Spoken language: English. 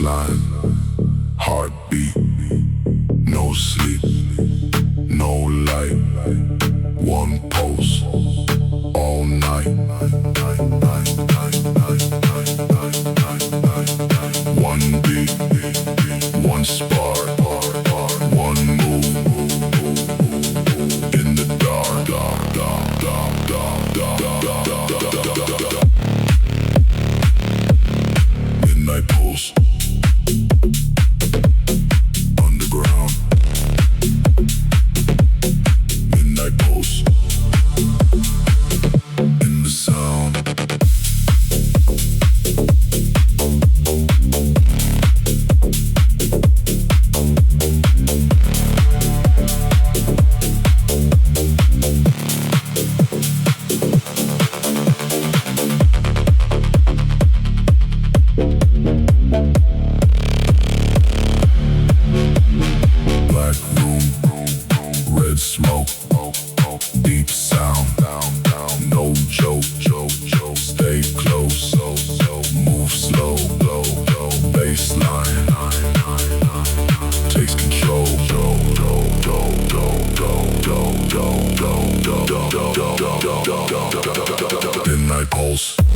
baseline, heartbeat, no sleep, no light, one pulse, all night. One beat, one spark, one move, in the dark, midnight pulse, underground, midnight pulse, in the sound. Black room, red smoke, deep sound, no joke, stay close, move slow, baseline, takes control, midnight pulse.